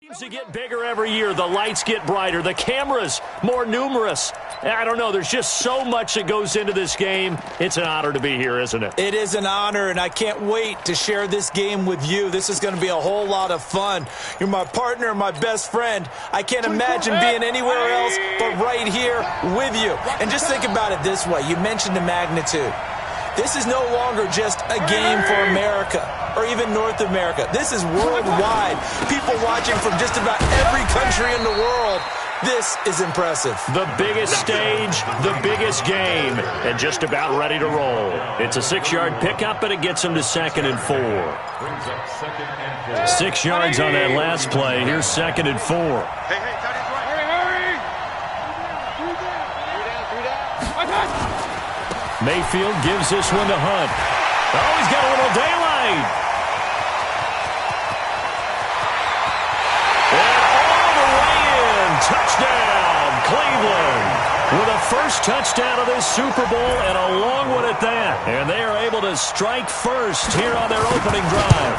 Seems to get bigger every year. The lights get brighter. The cameras more numerous. I don't know. There's just so much that goes into this game. It's an honor to be here, isn't it? It is an honor, and I can't wait to share this game with you. This is going to be a whole lot of fun. You're my partner, my best friend. I can't imagine being anywhere else but right here with you. And just think about it this way. You mentioned the magnitude. This is no longer just a game for America or even North America. This is worldwide. People watching from just about every country in the world. This is impressive. The biggest stage, the biggest game, and just about ready to roll. It's a 6-yard pickup, and it gets them to 2nd and 4. 6 yards on that last play. Here's 2nd and 4. Hey, tight end's right. Hurry! Three down. Mayfield gives this one to Hunt. Oh, he's got a little daylight. And all the way in. Touchdown, Cleveland. With a first touchdown of this Super Bowl and a long one at that. And they are able to strike first here on their opening drive.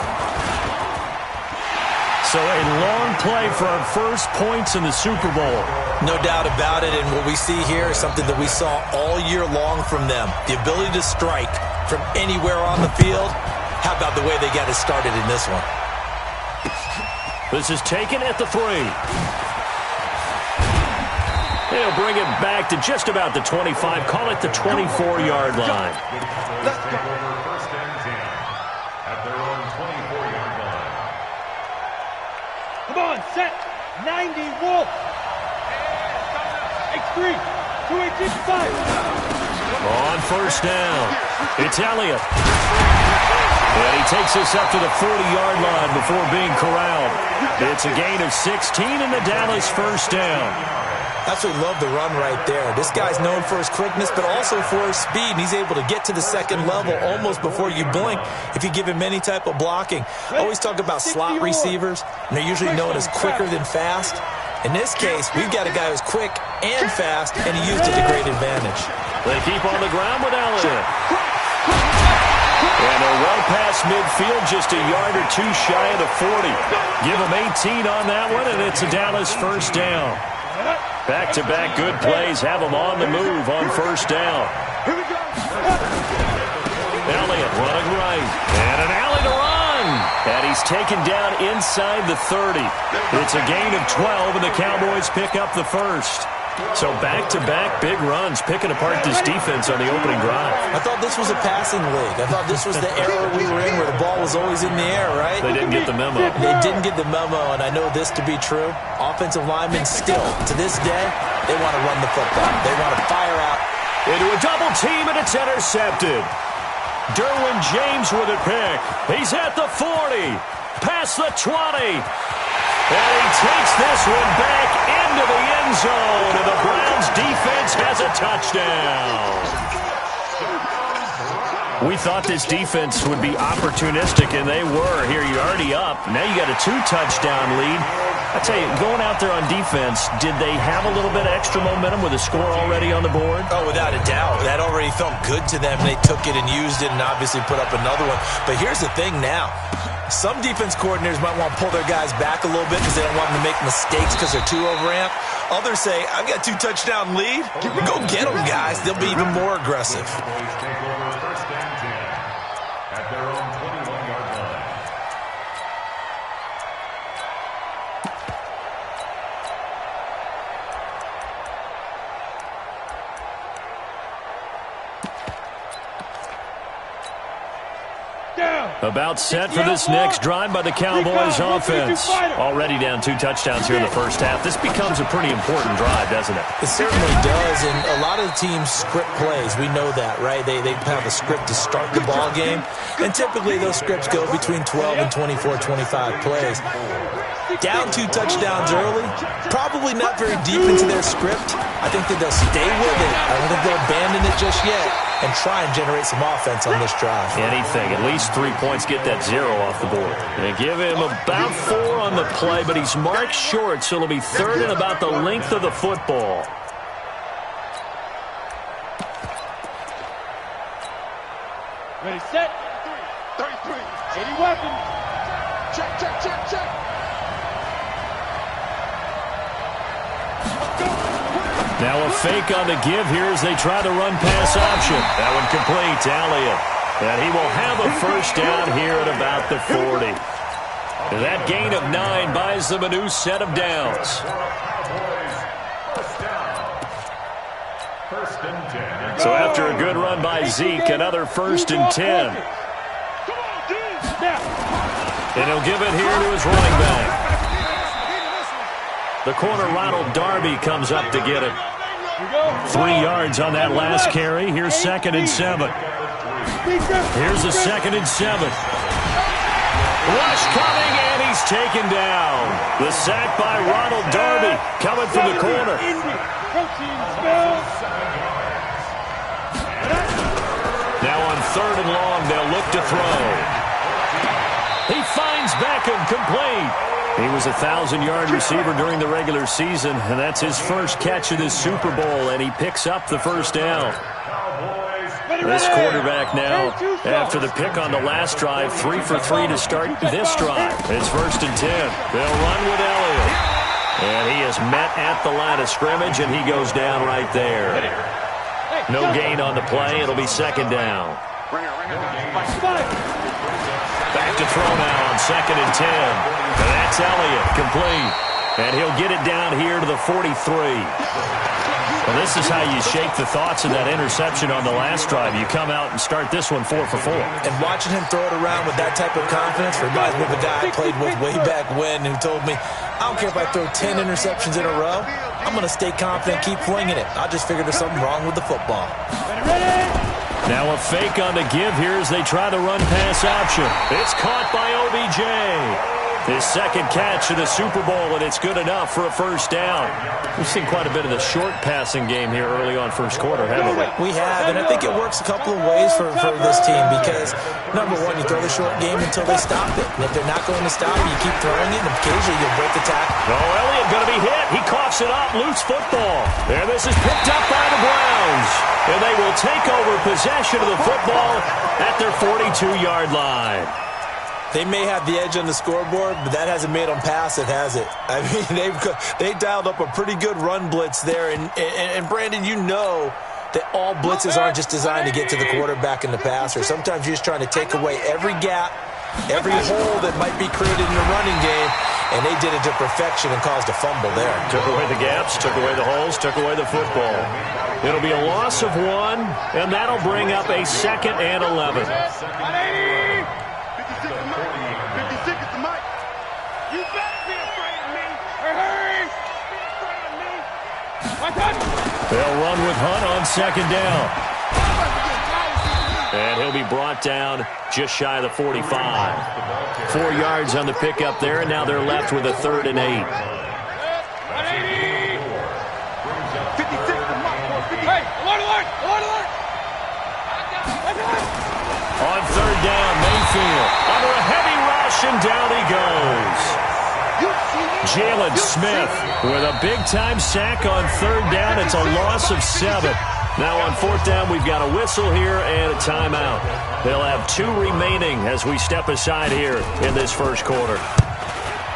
So a long play for our first points in the Super Bowl. No doubt about it, and what we see here is something that we saw all year long from them. The ability to strike from anywhere on the field. How about the way they got it started in this one? This is taken at the 3. They'll bring it back to just about the 25. Call it the 24-yard line. First and 10 at their own 24-yard line. Come on, set. 90, Wolf. X3. 2865. On first down, it's Elliott. And he takes this up to the 40-yard line before being corralled. It's a gain of 16 in the Dallas first down. Absolutely love the run right there. This guy's known for his quickness, but also for his speed. And he's able to get to the second level almost before you blink if you give him any type of blocking. I always talk about slot receivers, and they're usually known as quicker than fast. In this case, we've got a guy who's quick and fast, and he used it to great advantage. They keep on the ground with Elliott. And they're well past midfield, just a yard or two shy of the 40. Give them 18 on that one, and it's a Dallas first down. Back-to-back good plays have them on the move on first down. Elliott running right. And an alley to run. And he's taken down inside the 30. It's a gain of 12, and the Cowboys pick up the first. So back-to-back big runs, picking apart this defense on the opening drive. I thought this was a passing league. I thought this was the era we were in where the ball was always in the air, right? They didn't get the memo. They didn't get the memo, and I know this to be true. Offensive linemen still, to this day, they want to run the football. They want to fire out. Into a double team, and it's intercepted. Derwin James with a pick. He's at the 40, past the 20. And he takes this one back into the end zone, and the Browns defense has a touchdown. We thought this defense would be opportunistic, and they were. Here, you're already up. Now you got a 2-touchdown lead. I tell you, going out there on defense, did they have a little bit of extra momentum with a score already on the board? Oh, without a doubt. That already felt good to them. They took it and used it and obviously put up another one. But here's the thing now. Some defense coordinators might want to pull their guys back a little bit because they don't want them to make mistakes because they're too overamped. Others say, I've got a 2-touchdown lead. Go get them, guys. They'll be even more aggressive. Take over first and 10 at their own 21-yard line. About set for this next drive by the Cowboys offense. Already down 2 touchdowns here in the first half. This becomes a pretty important drive, doesn't it? It certainly does, and a lot of the teams script plays. We know that, right? They have a script to start the ball game, and typically those scripts go between 12 and 24, 25 plays. Down 2 touchdowns early, probably not very deep into their script. I think that they'll stay with it. I don't think they'll abandon it just yet and try and generate some offense on this drive. Anything. At least 3 points, get that 0 off the board. They give him about 4 on the play, but he's marked short, so it'll be 3rd and about the length of the football. Ready, set. 33. 80 weapons. Check. Now a fake on the give here as they try the run-pass option. That one complete to Elliott. And he will have a first down here at about the 40. And that gain of 9 buys them a new set of downs. So after a good run by Zeke, another 1st and 10. And he'll give it here to his running back. The corner, Ronald Darby, comes up to get it. 3 yards on that last carry. Here's 2nd and 7. Here's a 2nd and 7. Rush coming, and he's taken down. The sack by Ronald Darby coming from the corner. Now on 3rd and long, they'll look to throw. He finds Beckham complete. He was a 1,000-yard receiver during the regular season, and that's his first catch of this Super Bowl, and he picks up the first down. This quarterback now, after the pick on the last drive, 3 for 3 to start this drive. It's 1st and 10. They'll run with Elliott. And he is met at the line of scrimmage, and he goes down right there. No gain on the play. It'll be 2nd down. Back to throw now on 2nd and 10. And that's Elliott, complete. And he'll get it down here to the 43. Well, this is how you shake the thoughts of that interception on the last drive. You come out and start this one 4 for 4. And watching him throw it around with that type of confidence reminds me of a guy I played with way back when who told me, I don't care if I throw 10 interceptions in a row. I'm going to stay confident, keep flinging it. I just figured there's something wrong with the football. Now a fake on the give here as they try the run-pass option. It's caught by OBJ. His 2nd catch of the Super Bowl, and it's good enough for a first down. We've seen quite a bit of the short passing game here early on first quarter, haven't we? We have, and I think it works a couple of ways for this team because, number one, you throw the short game until they stop it. And if they're not going to stop it, you keep throwing it, and occasionally you'll break the tackle. Oh, Elliott going to be hit. He coughs it up. Loose football. And this is picked up by the Browns. And they will take over possession of the football at their 42-yard line. They may have the edge on the scoreboard, but that hasn't made them pass it, has it? I mean, they dialed up a pretty good run blitz there. And Brandon, you know that all blitzes aren't just designed to get to the quarterback and the passer. Sometimes you're just trying to take away every gap, every hole that might be created in the running game, and they did it to perfection and caused a fumble there. Took away the gaps, took away the holes, took away the football. It'll be a loss of 1, and that'll bring up a 2nd and 11. They'll run with Hunt on 2nd down. And he'll be brought down just shy of the 45. 4 yards on the pickup there, and now they're left with a 3rd and 8. On 3rd down, Mayfield under a heavy rush, and down he goes. Jalen Smith with a big-time sack on 3rd down. It's a loss of 7. Now on 4th down, we've got a whistle here and a timeout. They'll have 2 remaining as we step aside here in this first quarter.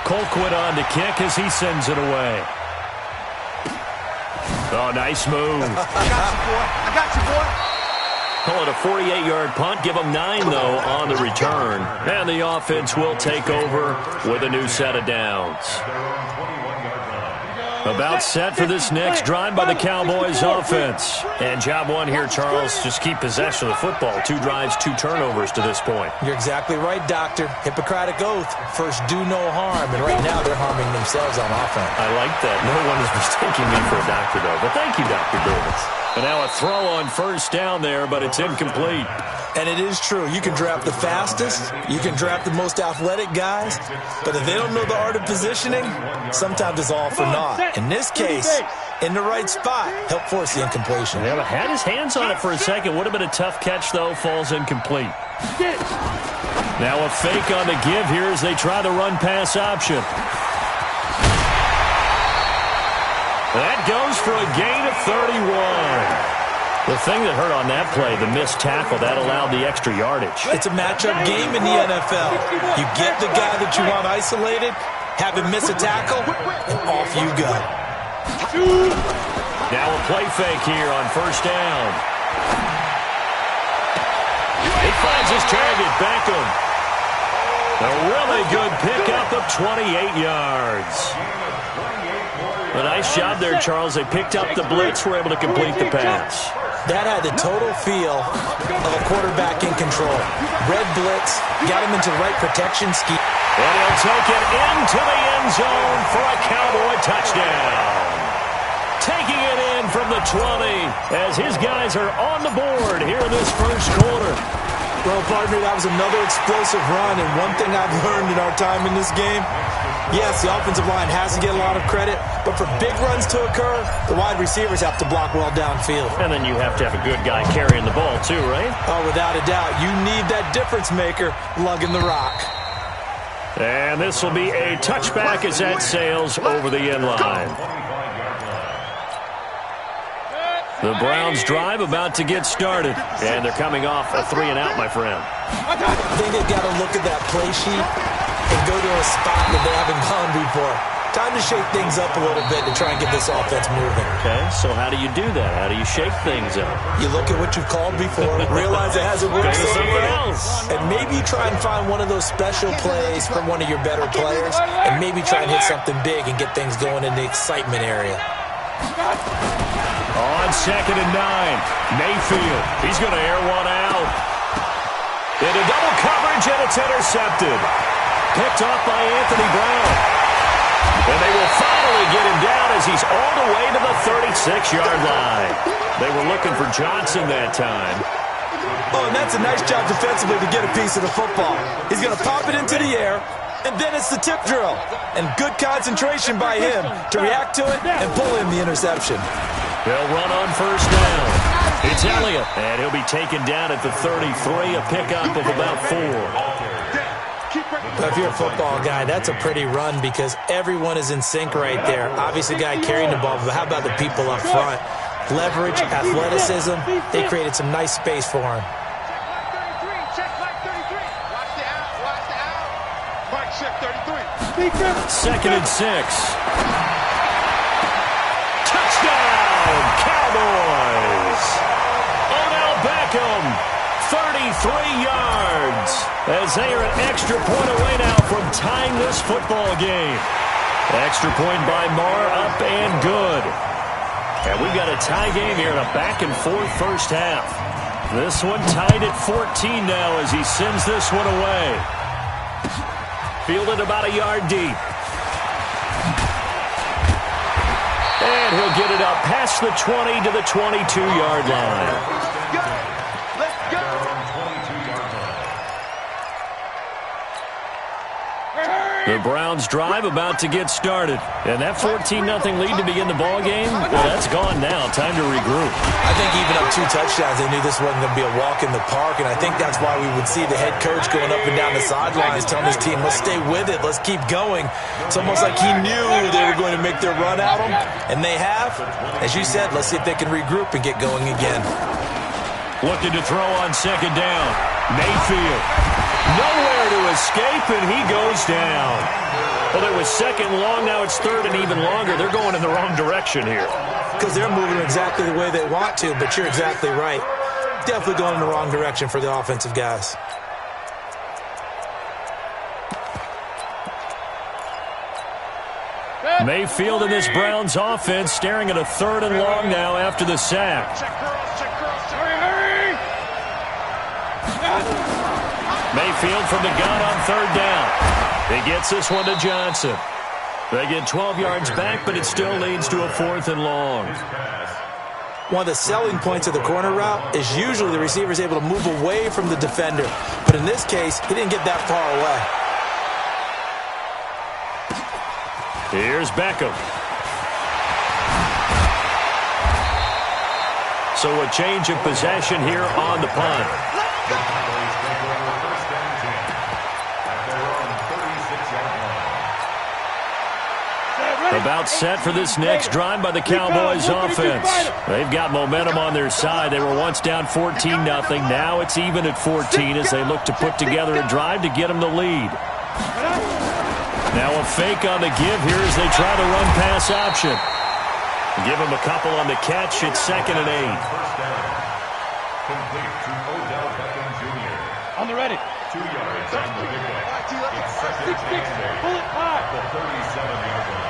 Colquitt on to kick as he sends it away. Oh, nice move. I got you, boy. Call it a 48-yard punt. Give them 9, though, on the return. And the offense will take over with a new set of downs. About set for this next drive by the Cowboys offense. And job 1 here, Charles, just keep possession of the football. 2 drives, 2 turnovers to this point. You're exactly right, Doctor. Hippocratic oath. First, do no harm. And right now, they're harming themselves on offense. I like that. No one is mistaking me for a doctor, though. But thank you, Dr. Davis. And now a throw on 1st down there, but it's incomplete. And it is true. You can draft the fastest. You can draft the most athletic guys. But if they don't know the art of positioning, sometimes it's all for naught. In this case, in the right spot, help force the incompletion. Yeah, but had his hands on it for a second. Would have been a tough catch, though. Falls incomplete. Now a fake on the give here as they try the run-pass option. That goes for a gain of 31. The thing that hurt on that play, the missed tackle, that allowed the extra yardage. It's a matchup game in the NFL. You get the guy that you want isolated, have him miss a tackle, and off you go. Now a play fake here on first down. He finds his target, Beckham. A really good pickup of 28 yards. A nice job there, Charles. They picked up the blitz, were able to complete the pass. That had the total feel of a quarterback in control. Red blitz, got him into the right protection scheme. And he'll take it into the end zone for a Cowboy touchdown. Taking it in from the 20 as his guys are on the board here in this first quarter. Well, partner, that was another explosive run, and one thing I've learned in our time in this game, yes, the offensive line has to get a lot of credit, but for big runs to occur, the wide receivers have to block well downfield. And then you have to have a good guy carrying the ball too, right? Oh, without a doubt. You need that difference maker lugging the rock. And this will be a touchback as that sails over the end line. The Browns drive about to get started, and they're coming off a 3-and-out, my friend. I think they've got to look at that play sheet and go to a spot that they haven't gone before. Time to shake things up a little bit to try and get this offense moving. Okay, so how do you do that? How do you shake things up? You look at what you've called before, realize it hasn't worked Go to something else. and maybe try and find one of those special plays from one of your better players, and maybe try and hit something big and get things going in the excitement area. On 2nd and 9, Mayfield. He's going to air one out. Into double coverage, and it's intercepted. Picked off by Anthony Brown. And they will finally get him down as he's all the way to the 36-yard line. They were looking for Johnson that time. Oh, and that's a nice job defensively to get a piece of the football. He's going to pop it into the air, and then it's the tip drill. And good concentration by him to react to it and pull in the interception. They'll run on first down. It's Elliott, and he'll be taken down at the 33, a pickup of about 4. If you're a football guy, that's a pretty run because everyone is in sync right there. Obviously, the guy carrying the ball, but how about the people up front? Leverage, athleticism, they created some nice space for him. Second and 6. Touchdown, Cowboys! Odell Beckham, 33 yards, as they are an extra point away now from tying this football game. Extra point by Marr, up and good. And we've got a tie game here in a back-and-forth first half. This one tied at 14 now as he sends this one away. Fielded about a yard deep. And he'll get it up past the 20 to the 22-yard line. The Browns drive about to get started. And that 14-0 lead to begin the ball game, well, that's gone now. Time to regroup. I think even up 2 touchdowns, they knew this wasn't going to be a walk in the park, and I think that's why we would see the head coach going up and down the sidelines telling his team, let's stay with it, let's keep going. It's almost like he knew they were going to make their run at him, and they have. As you said, let's see if they can regroup and get going again. Looking to throw on second down. Mayfield. Nowhere to escape, and he goes down. Well, it was second long, now it's third and even longer. They're going in the wrong direction here. Because they're moving exactly the way they want to, but you're exactly right. Definitely going in the wrong direction for the offensive guys. Mayfield in this Browns offense staring at a third and long now after the sack. Mayfield from the gun on third down. He gets this one to Johnson. They get 12 yards back, but it still leads to a 4th and long. One of the selling points of the corner route is usually the receiver is able to move away from the defender. But in this case, he didn't get that far away. Here's Beckham. So a change of possession here on the punt. About set for this next drive by the Cowboys offense. They've got momentum on their side. They were once down 14-0. Now it's even at 14 as they look to put together a drive to get them the lead. Now a fake on the give here as they try the run-pass option. Give him a couple on the catch. It's 2nd and 8. First down. Complete to Odell Beckham Jr. On the ready. 2 yards on the pickup. It's 2nd 6-6. and 8. Bullet high. The 37-yard line.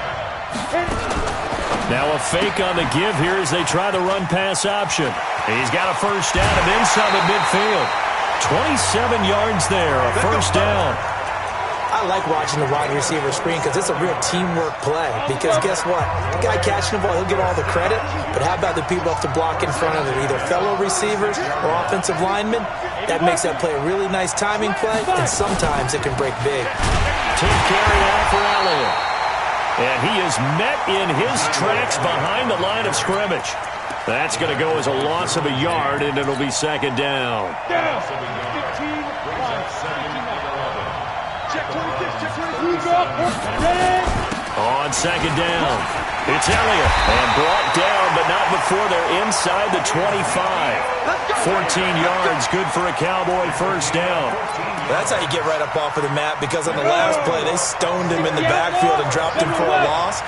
Now a fake on the give here as they try the run-pass option. He's got a first down and then some at midfield. 27 yards there, a first down. I like watching the wide receiver screen because it's a real teamwork play. Because guess what? The guy catching the ball, he'll get all the credit. But how about the people have to block in front of it, either fellow receivers or offensive linemen? That makes that play a really nice timing play, and sometimes it can break big. Took carry out for Elliott. And he is met in his tracks behind the line of scrimmage. That's going to go as a loss of a yard, and it'll be 2nd down. Down. 15. Check 26. Check 22. Drop. Ready. On 2nd down, it's Elliott. And brought down, but not before they're inside the 25. 14 yards, good for a Cowboy first down. That's how you get right up off of the mat, because on the last play, they stoned him in the backfield and dropped him for a loss.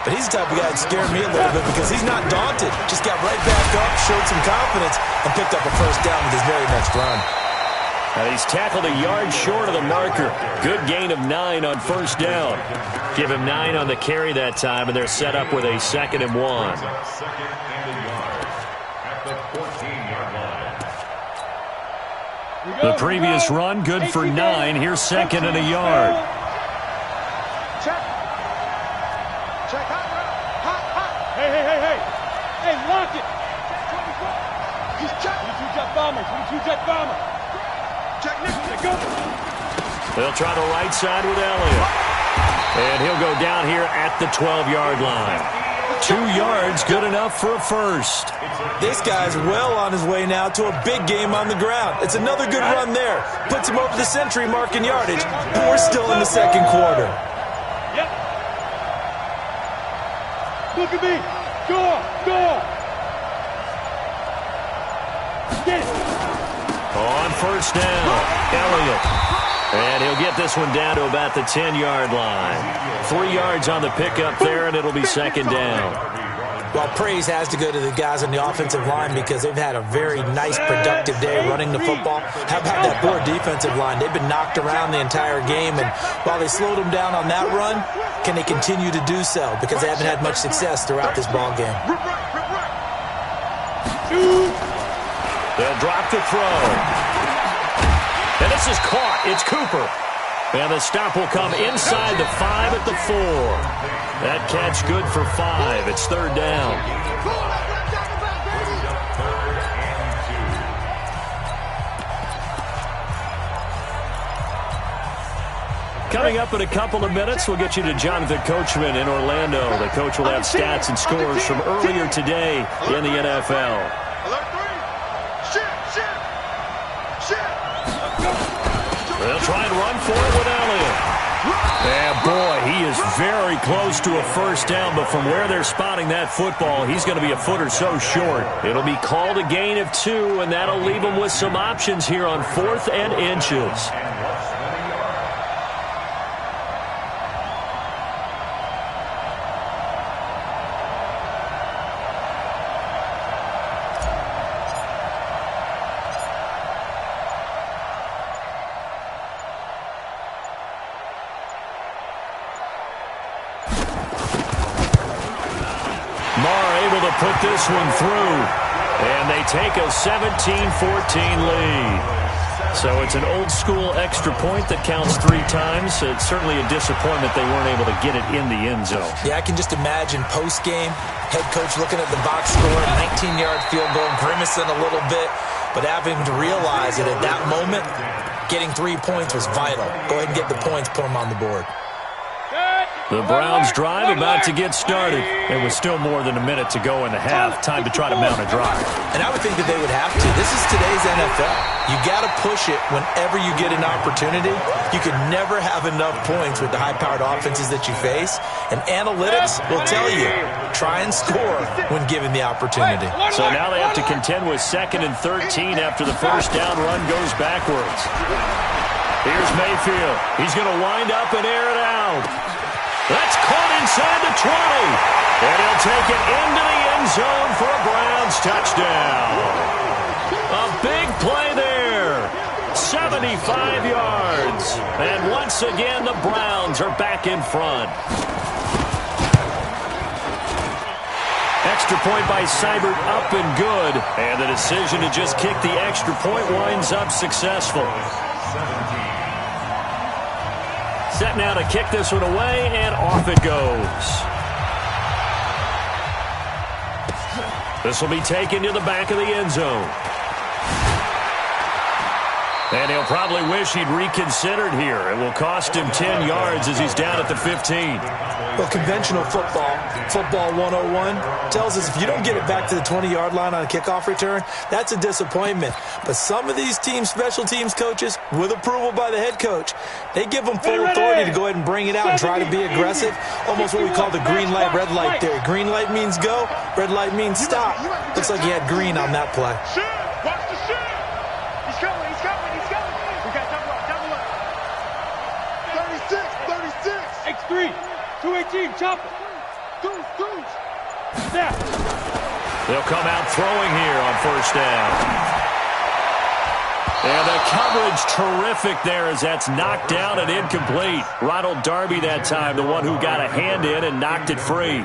But he's the type of guy that scared me a little bit because he's not daunted. Just got right back up, showed some confidence, and picked up a first down with his very next run. He's tackled a yard short of the marker. Good gain of 9 on first down. Give him 9 on the carry that time, and they're set up with a 2nd and 1. 2nd and a yard at the 14-yard line. The previous run, good for 9. Here's 2nd and a yard. Check. Check. Hot. Hey, lock it. He's check. 22-jet bomber. 22-jet bomber. Check. Go. They'll try the right side with Elliott. And he'll go down here at the 12-yard line. 2 yards, good enough for a first. This guy's well on his way now to a big game on the ground. It's another good run there. Puts him over the century mark in yardage, and we're still in the 2nd quarter. Yep. Look at me. Go. Get it. On first down, Elliott. And he'll get this one down to about the 10-yard line. 3 yards on the pickup there, and it'll be 2nd down. Well, praise has to go to the guys on the offensive line because they've had a very nice, productive day running the football. How about that poor defensive line? They've been knocked around the entire game, and while they slowed them down on that run, can they continue to do so? Because they haven't had much success throughout this ball game. They'll drop the throw. And this is caught. It's Cooper. And the stop will come inside the 5 at the 4. That catch good for 5. It's 3rd down. Coming up in a couple of minutes, we'll get you to Jonathan Coachman in Orlando. The coach will have stats and scores from earlier today in the NFL. They'll try and run for it with Elliott. And boy, he is very close to a first down, but from where they're spotting that football, he's going to be a foot or so short. It'll be called a gain of 2, and that'll leave him with some options here on 4th and inches. Put this one through, and they take a 17-14 lead. So it's an old-school extra point that counts 3 times. It's certainly a disappointment they weren't able to get it in the end zone. Yeah, I can just imagine post-game, head coach looking at the box score, 19-yard field goal, grimacing a little bit, but having to realize that at that moment, getting 3 points was vital. Go ahead and get the points, put them on the board. The Browns drive about to get started, and with still more than a minute to go in the half, time to try to mount a drive. And I would think that they would have to. This is today's NFL. You got to push it whenever you get an opportunity. You can never have enough points with the high-powered offenses that you face, and analytics will tell you, try and score when given the opportunity. So now they have to contend with 2nd and 13 after the first down run goes backwards. Here's Mayfield. He's going to wind up and air it out. That's caught inside the 20. And he'll take it into the end zone for a Browns touchdown. A big play there. 75 yards. And once again, the Browns are back in front. Extra point by Seibert up and good. And the decision to just kick the extra point winds up successful. Set now to kick this one away, and off it goes. This will be taken to the back of the end zone. And he'll probably wish he'd reconsidered here. It will cost him 10 yards as he's down at the 15. Well, conventional football 101, tells us if you don't get it back to the 20-yard line on a kickoff return, that's a disappointment. But some of these special teams coaches, with approval by the head coach, they give them full authority to go ahead and bring it out and try to be aggressive. Almost what we call the green light, red light theory. Green light means go, red light means stop. Looks like he had green on that play. Watch the shit. He's coming. We got double up. 36. X3. 218. Chopper. Deuce. Snap. They'll come out throwing here on first down. And the coverage terrific there as that's knocked down and incomplete. Ronald Darby that time, the one who got a hand in and knocked it free.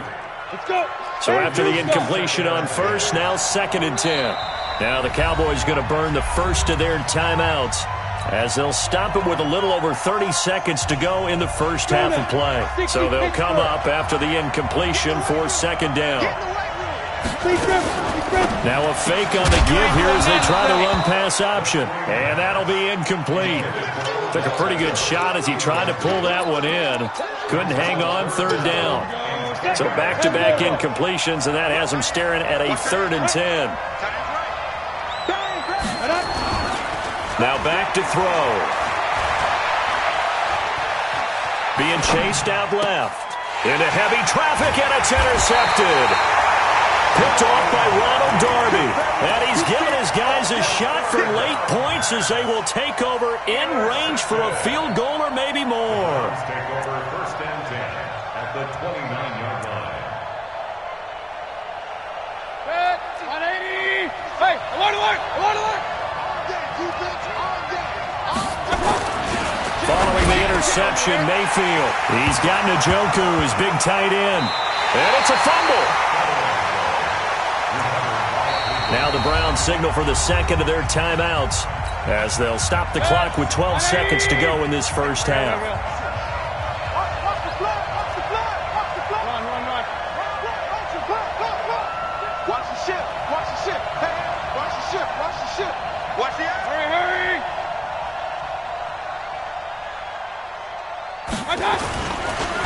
Let's go. So after the incompletion on first, now 2nd and 10. Now the Cowboys going to burn the first of their timeouts as they'll stop it with a little over 30 seconds to go in the first half of play. So they'll come up after the incompletion for 2nd down. Now a fake on the give here as they try to run pass option. And that'll be incomplete. Took a pretty good shot as he tried to pull that one in. Couldn't hang on 3rd down. So back-to-back incompletions, and that has him staring at a 3rd and 10. Now back to throw. Being chased out left. Into heavy traffic, and it's intercepted. Picked off by Ronald Darby. And he's given his guys a shot for late points as they will take over in range for a field goal or maybe more. Take over 1st and 10 at the 29-yard line. 180. Hey, alert. Following the interception, Mayfield. He's got Njoku, his big tight end. And it's a fumble. Now the Browns signal for the 2nd of their timeouts as they'll stop the clock with 12 seconds to go in this first half. Watch the ship. Hey, watch the ship. Watch the action. Hurry.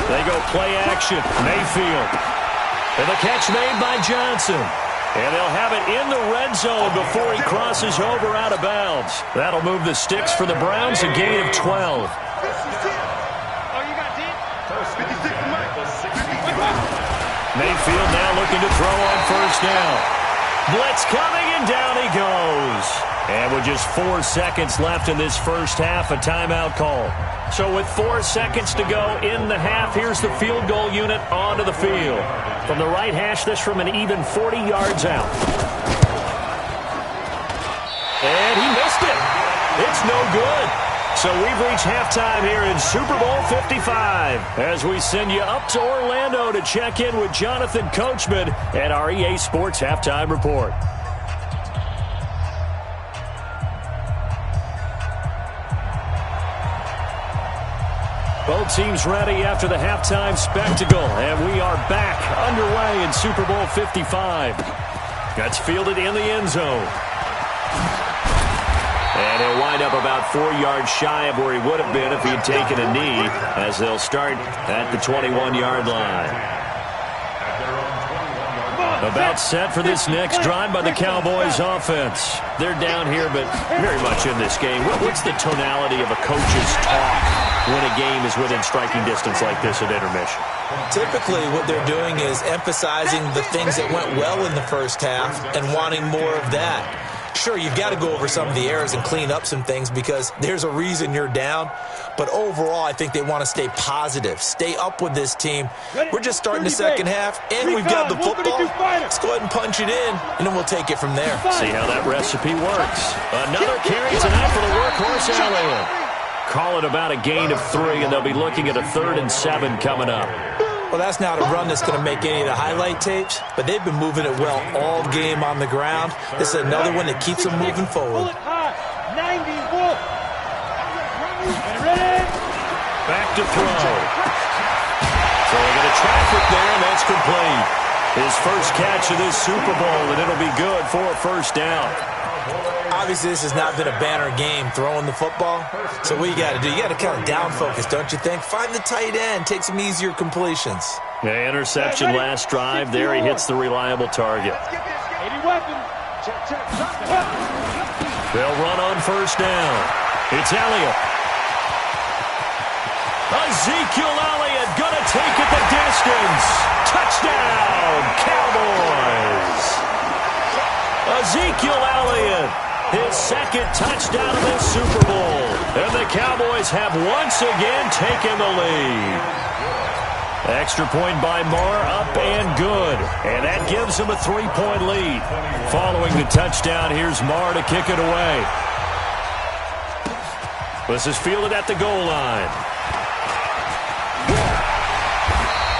They go play action. Mayfield. And the catch made by Johnson. And they'll have it in the red zone before he crosses over out of bounds. That'll move the sticks for the Browns, a gain of 12. Oh, you got deep? 56 Mayfield now looking to throw on first down. Blitz coming, and down he goes. And with just 4 seconds left in this first half, a timeout call. So with 4 seconds to go in the half, here's the field goal unit onto the field. From the right hash, this from an even 40 yards out. And he missed it. It's no good. So we've reached halftime here in Super Bowl 55 as we send you up to Orlando to check in with Jonathan Coachman at our EA Sports Halftime Report. Both teams ready after the halftime spectacle, and we are back underway in Super Bowl 55. That's fielded in the end zone. And he'll wind up about 4 yards shy of where he would have been if he had taken a knee, as they'll start at the 21-yard line. About set for this next drive by the Cowboys offense. They're down here, but very much in this game. What's the tonality of a coach's talk when a game is within striking distance like this at intermission? Typically, what they're doing is emphasizing the things that went well in the first half and wanting more of that. Sure, you've got to go over some of the errors and clean up some things because there's a reason you're down. But overall, I think they want to stay positive, stay up with this team. We're just starting the second half, and we've got the football. Let's go ahead and punch it in, and then we'll take it from there. See how that recipe works. Another carry tonight for the workhorse Elliott. Call it about a gain of 3, and they'll be looking at a 3rd and 7 coming up. Well, that's not a run that's going to make any of the highlight tapes, but they've been moving it well all game on the ground. This is another one that keeps them moving forward. 90 Wolf. Ready? Back to throw. So they're going to traffic there, and that's complete. His first catch of this Super Bowl, and it'll be good for a first down. Obviously, this has not been a banner game throwing the football. So what you got to do, you got to kind of down focus, don't you think? Find the tight end, take some easier completions. The interception last drive. There he hits the reliable target. 80 weapons. They'll run on first down. It's Elliott. Ezekiel Elliott gonna take it the distance. Touchdown, Cowboys. Ezekiel Elliott, his second touchdown of this Super Bowl. And the Cowboys have once again taken the lead. Extra point by Marr, up and good. And that gives them a 3-point lead. Following the touchdown, here's Marr to kick it away. This is fielded at the goal line.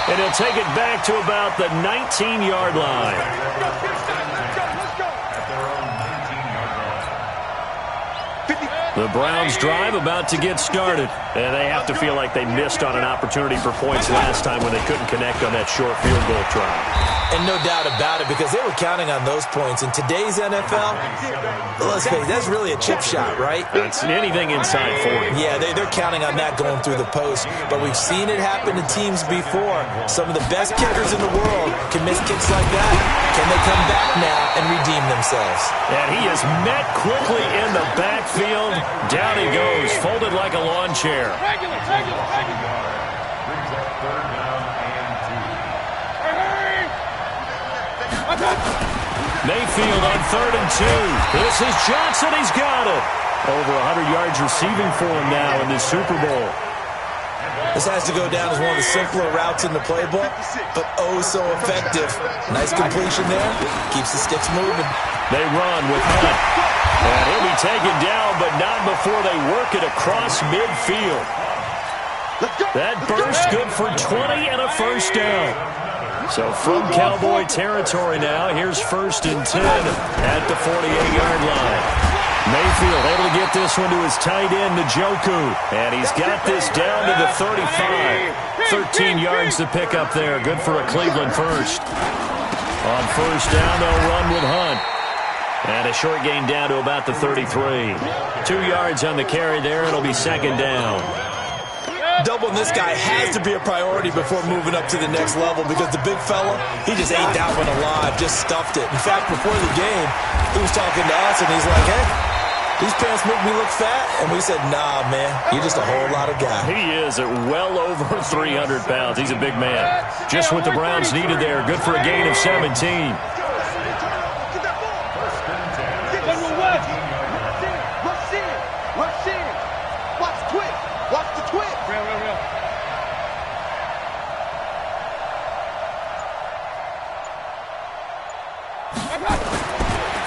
And he'll take it back to about the 19-yard line. The Browns drive about to get started. And they have to feel like they missed on an opportunity for points last time when they couldn't connect on that short field goal try. And no doubt about it, because they were counting on those points. In today's NFL, let's face it, that's really a chip shot, right? It's anything inside 40. Yeah, they're counting on that going through the post. But we've seen it happen to teams before. Some of the best kickers in the world can miss kicks like that. Can they come back now and redeem themselves? And he is met quickly in the backfield. Down he goes, folded like a lawn chair. Regular. Brings up 3rd down and 2. Mayfield on 3rd and 2. This is Johnson. He's got it. Over 100 yards receiving for him now in this Super Bowl. This has to go down as one of the simpler routes in the playbook, but oh so effective. Nice completion there. Keeps the sticks moving. They run with Hunt. And he'll be taken down, but not before they work it across midfield. That burst good for 20 and a first down. So from Cowboy territory now, here's 1st and 10 at the 48-yard line. Mayfield able to get this one to his tight end, Njoku. And he's got this down to the 35. 13 yards to pick up there. Good for a Cleveland first. On first down, they'll run with Hunt. And a short gain down to about the 33. 2 yards on the carry there. It'll be 2nd down. Doubling this guy has to be a priority before moving up to the next level because the big fella, he just ate that one alive, just stuffed it. In fact, before the game, he was talking to us, and he's like, hey, these pants make me look fat? And we said, nah, man, you're just a whole lot of guy. He is at well over 300 pounds. He's a big man. Just what the Browns needed there. Good for a gain of 17.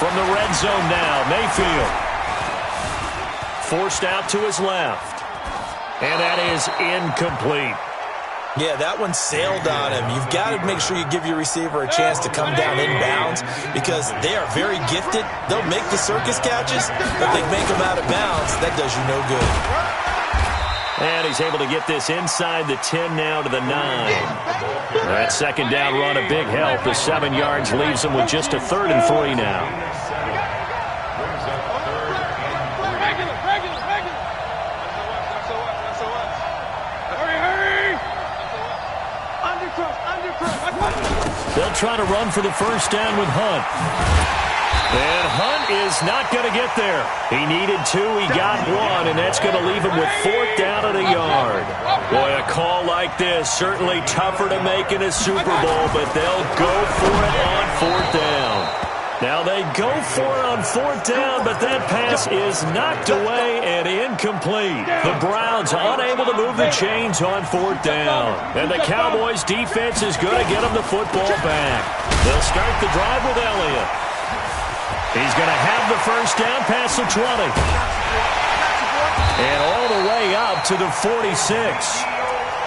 From the red zone now, Mayfield. Forced out to his left. And that is incomplete. Yeah, that one sailed on him. You've got to make sure you give your receiver a chance to come down inbounds because they are very gifted. They'll make the circus catches, but if they make them out of bounds, that does you no good. And he's able to get this inside the 10 now to the 9. That 2nd down run a big help. The 7 yards leaves him with just a 3rd and 3 now. They'll try to run for the first down with Hunt. And Hunt is not going to get there. He needed 2, he got 1, and that's going to leave him with 4th down at a yard. Boy, a call like this, certainly tougher to make in a Super Bowl, but they'll go for it on 4th down. Now they go for it on 4th down, but that pass is knocked away and incomplete. The Browns unable to move the chains on 4th down. And the Cowboys' defense is going to get them the football back. They'll start the drive with Elliott. He's going to have the first down past the 20. And all the way up to the 46.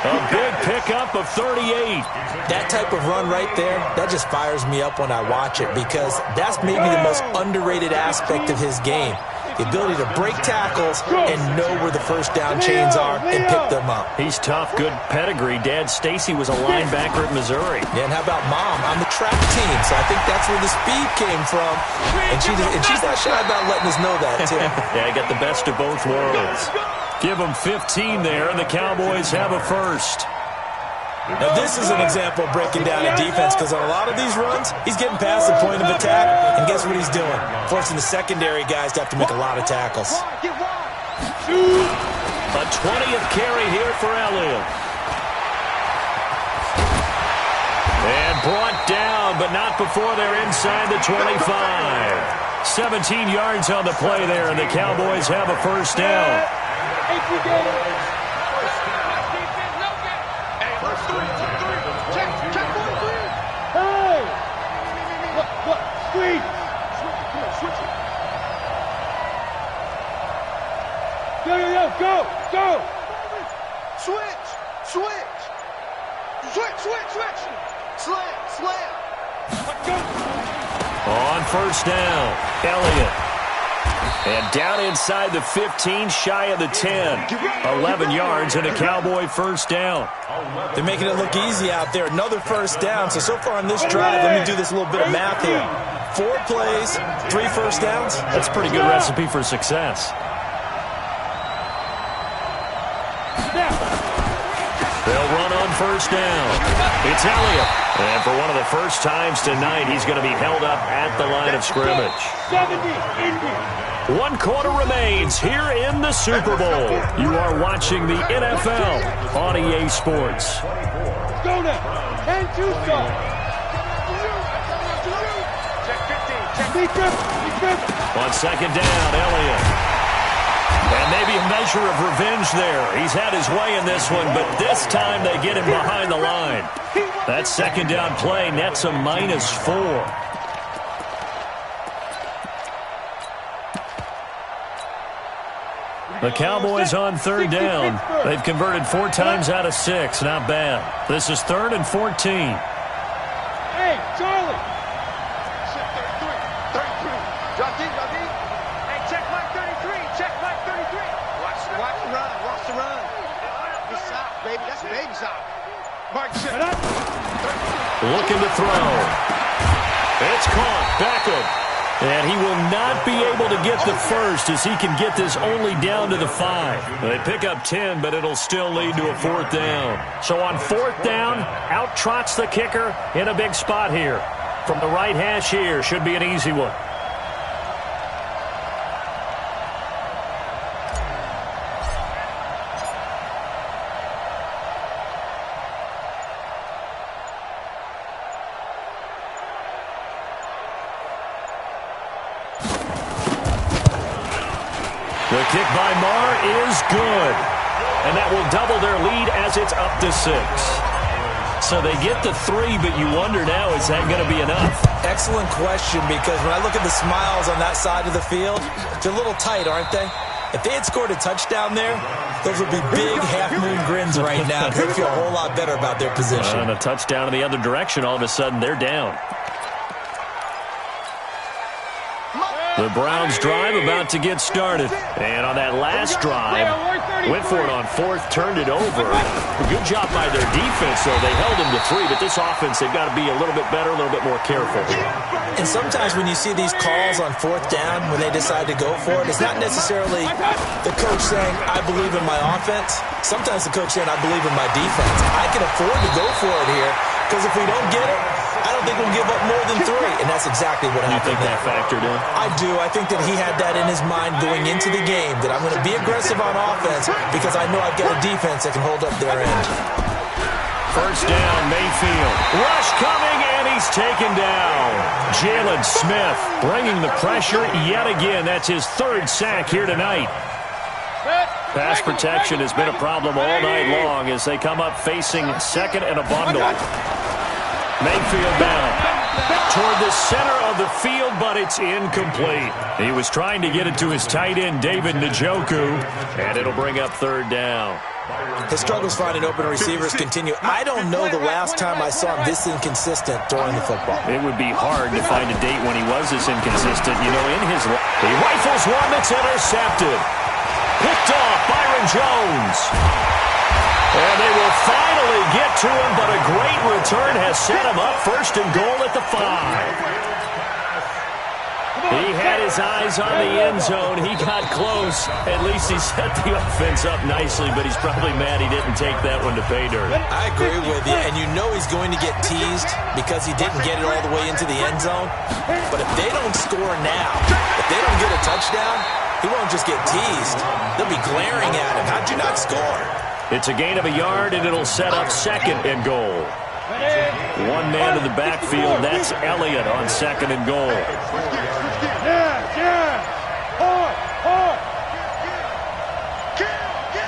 A big pickup of 38. That type of run right there, that just fires me up when I watch it because that's maybe the most underrated aspect of his game. The ability to break tackles and know where the first down chains are and pick them up. He's tough, good pedigree. Dad Stacy was a linebacker at Missouri. Yeah, and how about Mom? On the track team, so I think that's where the speed came from. And she's not shy about letting us know that, too. Yeah, got the best of both worlds. Give them 15 there, and the Cowboys have a first. Now, this is an example of breaking down a defense because on a lot of these runs, he's getting past the point of attack, and guess what he's doing? Forcing the secondary guys to have to make a lot of tackles. A 20th carry here for Elliott. And brought down, but not before they're inside the 25. 17 yards on the play there, and the Cowboys have a first down. Go! Switch! Slam! On first down, Elliott. And down inside the 15, shy of the 10. 11 yards and a Cowboy first down. They're making it look easy out there. Another first down. So far on this drive, let me do this little bit of math here. 4 plays, 3 first downs. That's a pretty good recipe for success. They'll run on first down. It's Elliott. And for one of the first times tonight, he's going to be held up at the line of scrimmage. 1 quarter remains here in the Super Bowl. You are watching the NFL on EA Sports. Go now. And 2 stop. On second down, Elliott. And maybe a measure of revenge there. He's had his way in this one, but this time they get him behind the line. That second down play nets a -4. The Cowboys on third down. They've converted 4 times out of 6. Not bad. This is 3rd and 14. Hey, Charlie. 33. Drop deep. Hey, check Mike 33. Watch the run. Good stop, baby. That's a baby stop. Mark, looking to throw. It's caught. Beckham. And he will not be able to get the first as he can get this only down to the 5. They pick up 10, but it'll still lead to a 4th down. So on 4th down, out trots the kicker in a big spot here. From the right hash here, should be an easy one. The kick by Marr is good. And that will double their lead as it's up to 6. So they get the 3, but you wonder now, is that going to be enough? Excellent question, because when I look at the smiles on that side of the field, they're a little tight, aren't they? If they had scored a touchdown there, those would be big half-moon grins right now. They'd feel a whole lot better about their position. And a touchdown in the other direction, all of a sudden they're down. The Browns drive about to get started. And on that last drive, went for it on 4th, turned it over. Good job by their defense, though. They held them to 3, but this offense, they've got to be a little bit better, a little bit more careful. And sometimes when you see these calls on 4th down, when they decide to go for it, it's not necessarily the coach saying, I believe in my offense. Sometimes the coach saying, I believe in my defense. I can afford to go for it here, because if we don't get it, I don't think we'll give up more than 3, and that's exactly what happened. You think that factored in? I do. I think that he had that in his mind going into the game, that I'm going to be aggressive on offense because I know I've got a defense that can hold up their end. First down, Mayfield. Rush coming, and he's taken down. Jalen Smith bringing the pressure yet again. That's his third sack here tonight. Pass protection has been a problem all night long as they come up facing second and a bundle. Mayfield down toward the center of the field, but it's incomplete. He was trying to get it to his tight end, David Njoku, and it'll bring up third down. His struggles finding open receivers continue. I don't know the last time I saw him this inconsistent throwing the football. It would be hard to find a date when he was this inconsistent. You know, he rifles one that's intercepted. Picked off Byron Jones. And they will finally get to him, but a great return has set him up first and goal at the 5. He had his eyes on the end zone. He got close. At least he set the offense up nicely, but he's probably mad he didn't take that one to pay dirt. I agree with you, and you know he's going to get teased because he didn't get it all the way into the end zone. But if they don't score now, if they don't get a touchdown, he won't just get teased. They'll be glaring at him. How'd you not score? It's a gain of a yard, and it'll set up second and goal. One man in the backfield. That's Elliott on second and goal.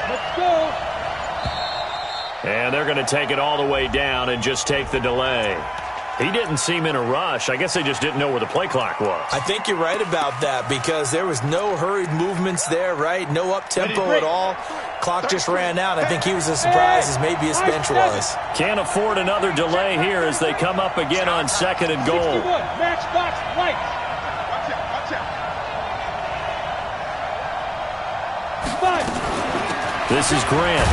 Let's go. And they're going to take it all the way down and just take the delay. He didn't seem in a rush. I guess they just didn't know where the play clock was. I think you're right about that because there was no hurried movements there, right? No up-tempo at all. Clock just ran out. I think he was as surprised as maybe his bench was. Can't afford another delay here as they come up again on second and goal. Matchbox light. This is Grant.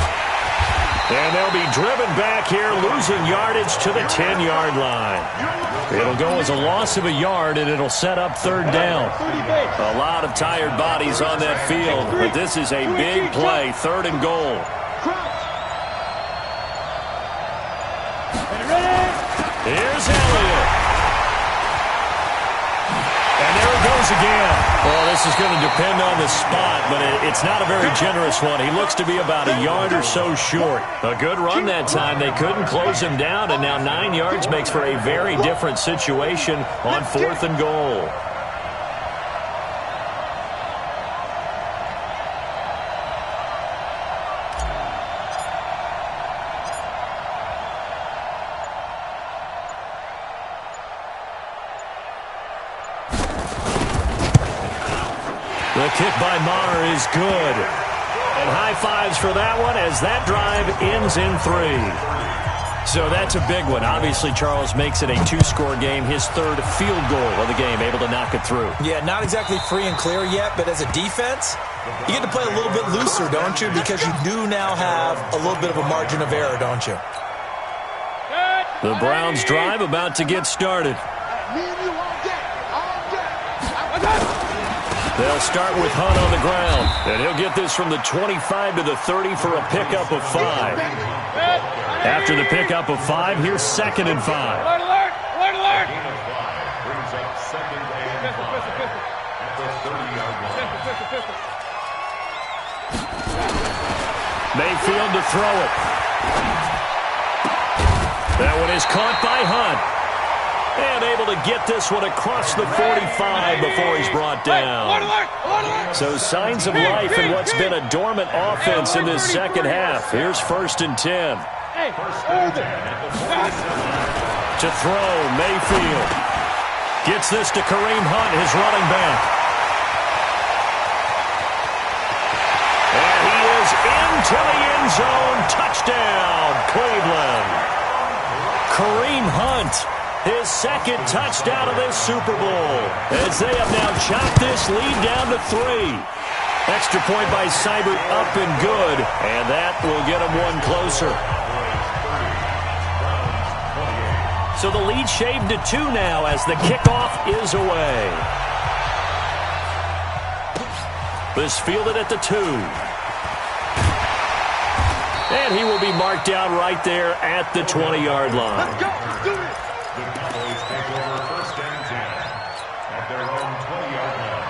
And they'll be driven back here, losing yardage to the 10-yard line. It'll go as a loss of a yard, and it'll set up third down. A lot of tired bodies on that field, but this is a big play, third and goal. Here's Elliott. And there it goes again. Well, this is going to depend on the spot, but it's not a very generous one. He looks to be about a yard or so short. A good run that time. They couldn't close him down, and now 9 yards makes for a very different situation on fourth and goal. The kick by Maher is good. And high fives for that one as that drive ends in 3. So that's a big one. Obviously, Charles makes it a 2-score game. His third field goal of the game, able to knock it through. Yeah, not exactly free and clear yet, but as a defense, you get to play a little bit looser, don't you? Because you do now have a little bit of a margin of error, don't you? The Browns drive about to get started. They'll start with Hunt on the ground, and he'll get this from the 25 to the 30 for a pickup of 5. After the pickup of 5, here's second and 5. Alert, alert, alert, alert. Brings up second and 5 at the 30-yard line. Mayfield to throw it. That one is caught by Hunt. And able to get this one across the 45 before he's brought down. So signs of life in what's been a dormant offense in this second half. Here's first and 10. To throw, Mayfield. Gets this to Kareem Hunt, his running back. And he is into the end zone. Touchdown, Cleveland. Kareem Hunt. His second touchdown of this Super Bowl as they have now chopped this lead down to 3. Extra point by Seibert up and good, and that will get him one closer. So the lead shaved to 2 now as the kickoff is away. This fielded at the 2. And he will be marked down right there at the 20-yard line. Let's go. Do it. The Cowboys take over first and 10 at their own 20-yard line.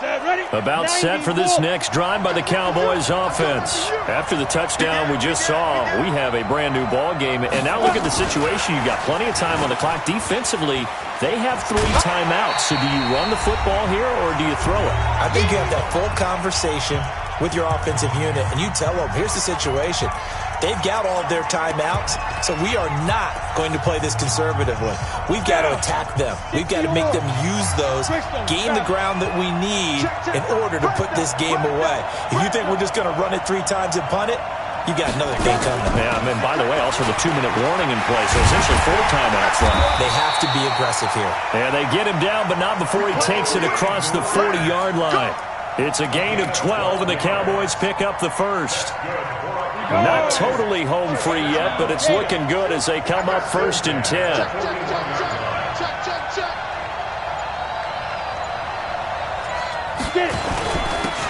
About set for this next drive by the Cowboys offense. After the touchdown we just saw, we have a brand new ball game. And now look at the situation. You've got plenty of time on the clock. Defensively, they have 3 timeouts. So do you run the football here or do you throw it? I think you have that full conversation with your offensive unit, and you tell them, here's the situation. They've got all of their timeouts, so we are not going to play this conservatively. We've got to attack them. We've got to make them use those, gain the ground that we need in order to put this game away. If you think we're just going to run it 3 times and punt it, you got another thing coming. Yeah, I mean, by the way, also the 2-minute warning in play, so essentially 4 timeouts left. They have to be aggressive here. And they get him down, but not before he takes it across the 40-yard line. It's a gain of 12, and the Cowboys pick up the first. Not totally home free yet, but it's looking good as they come up 1st and 10.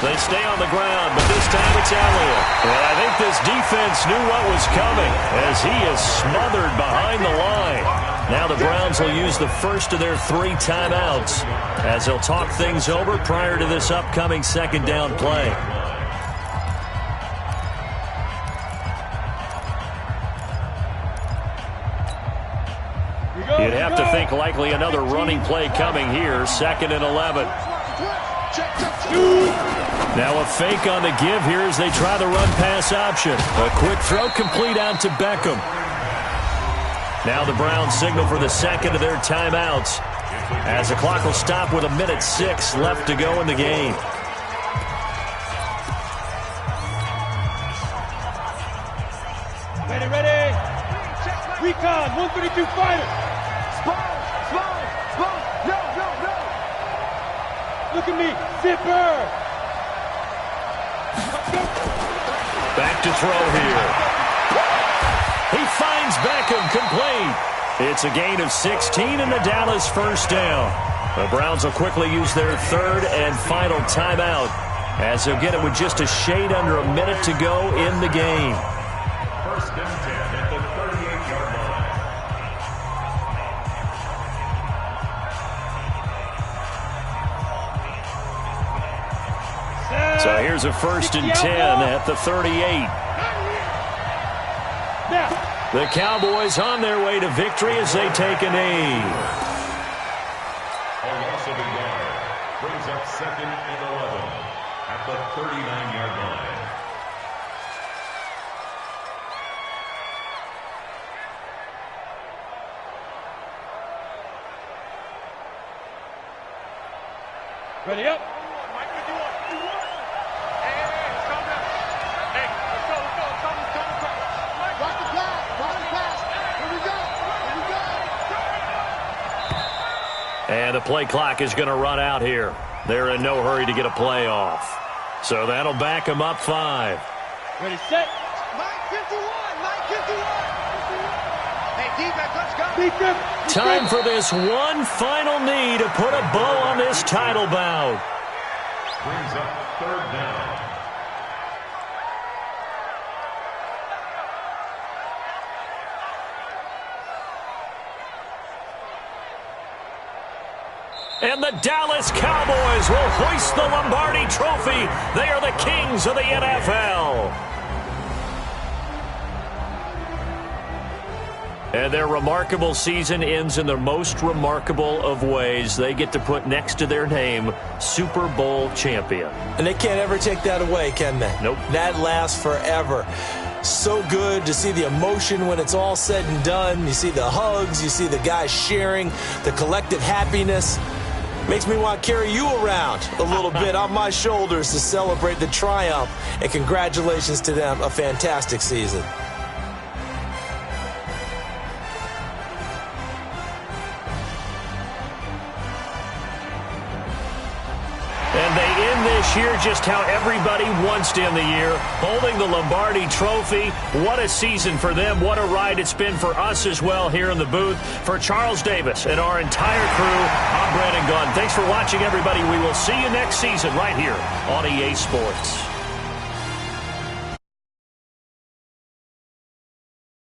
They stay on the ground, but this time it's Elliott. And I think this defense knew what was coming as he is smothered behind the line. Now the Browns will use the first of their 3 timeouts as they'll talk things over prior to this upcoming 2nd down play. You'd have to think likely another running play coming here, 2nd and 11. Now a fake on the give here as they try the run-pass option. A quick throw complete out to Beckham. Now the Browns signal for the 2nd of their timeouts as the clock will stop with 1:06 left to go in the game. Ready. Recon, 132 fighter. Small. No. Look at me. Zipper. Back to throw here. He finds Beckham complete. It's a gain of 16 and the Dallas 1st down. The Browns will quickly use their 3rd and final timeout as they'll get it with just a shade under a minute to go in the game. 1st and 10 at the 38-yard line. So here's a 1st and 10 at the 38. The Cowboys on their way to victory as they take a knee. A loss of a yard brings up 2nd and 11 at the 39-yard line. Ready up. And the play clock is going to run out here. They're in no hurry to get a play off. So that'll back them up 5. Ready, set. Mike 51. Hey, defense, let's go. Defense. Time for this one final knee to put a bow on this title bout. Brings up 3rd down. And the Dallas Cowboys will hoist the Lombardi Trophy. They are the kings of the NFL. And their remarkable season ends in the most remarkable of ways. They get to put next to their name, Super Bowl champion. And they can't ever take that away, can they? Nope. That lasts forever. So good to see the emotion when it's all said and done. You see the hugs, you see the guys sharing, the collective happiness. Makes me want to carry you around a little bit on my shoulders to celebrate the triumph. And congratulations to them. A fantastic season. And they end this year just how everybody wants to end the year, holding the Lombardi Trophy. What a season for them. What a ride it's been for us as well here in the booth. For Charles Davis and our entire crew, I'm Brandon Gunn. Thanks for watching, everybody. We will see you next season right here on EA Sports.